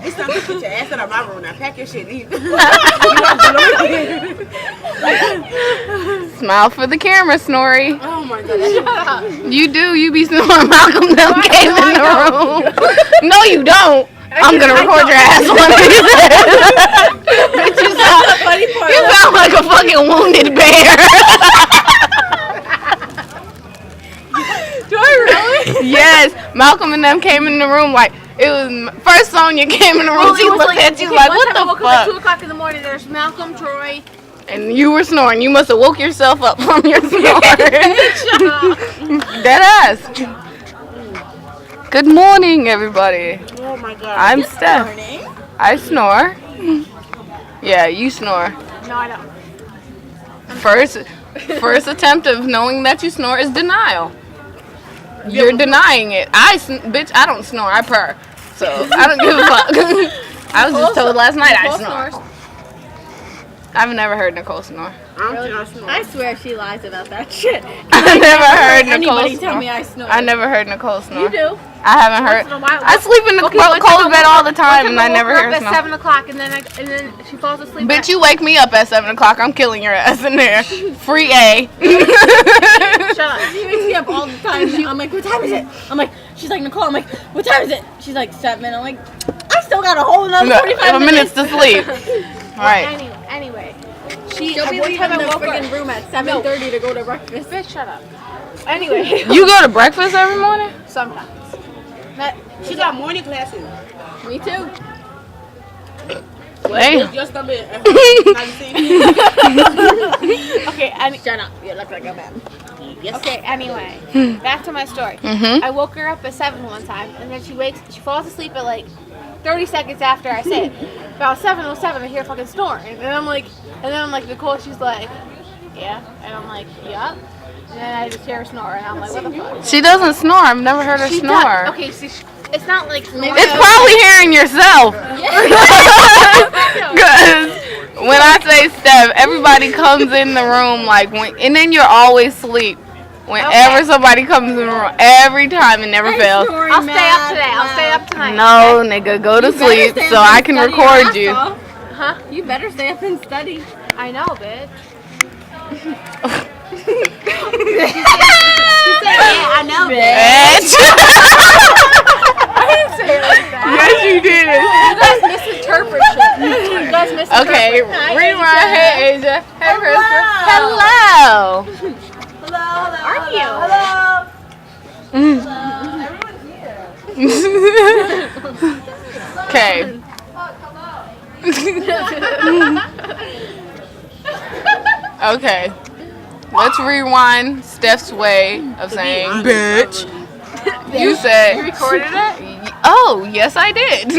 It's time to put your ass out of my room now. Pack your shit. Smile for the camera, Snorri. Oh my god. You do. You be snoring. Malcolm them came in the room. No, you don't. I'm gonna record your ass one of these days. You sound like a fucking wounded bear. Do I really? Yes, Malcolm and them came in the room like it was first Sonya came in the room. She looked at you like, what the fuck? At 2 o'clock in the morning, there's Malcolm, Troy. And you were snoring. You must have woke yourself up from your snore. Dead ass. Good morning, everybody. Oh my god. I'm Steph. I snore. Yeah, you snore. No, I don't. First attempt of knowing that you snore is denial. You're denying it. Bitch, I don't snore. I purr. So I don't give a fuck. I was just told last night I snore. I've never heard Nicole snore. I swear she lies about that shit. I never heard Nicole anybody snore. tell me I snore. I never heard Nicole snore. You do. I haven't heard. I sleep in the cold bed all the time, and I never hear her snore. At 7 o'clock, and then she falls asleep. Bitch, you wake me up at 7 o'clock. I'm killing your ass in there. Free A. Shut up. She wakes me up all the time. I'm like, what time is it? I'm like, she's like, Nicole. I'm like, what time is it? She's like, 7. I'm like, I still got a whole another 45 minutes to sleep. All right. Anyway. She'll be leaving the freaking room at 7:30 to go to breakfast. Bitch, shut up. Anyway. You go to breakfast every morning? Sometimes. She got morning classes. Me too. Hey. Just a bit. Okay, shut up. You look like a man. Yes. Okay, anyway. Back to my story. I woke her up at 7 one time, and then she falls asleep at like 30 seconds after I say it. About 7:07, I hear fucking snoring. And then I'm like, Nicole, she's like, yeah. And I'm like, yup. And then I just hear her snore, and I'm like, what the fuck? She doesn't snore. I've never heard her snore. Okay, so it's not like snoring. It's probably hearing yourself. Because when I say Steph, everybody comes in the room like and then you're always asleep. Whenever somebody comes in the room, every time, it never fails. I'll stay up today. I'll stay up tonight. No, nigga, go to sleep so I can record you. Huh? You better stay up and study. I know, bitch. She said, yeah, I know, Bitch. I didn't say it like that. Yes, you did. You guys misinterpret shit. You guys misinterpret. Okay, rewind. Hey, Asia. Hey, Krista. Hello. Hello. Are you? Okay. Okay. Let's rewind Steph's way of saying bitch. You said You recorded it? Oh, yes I did.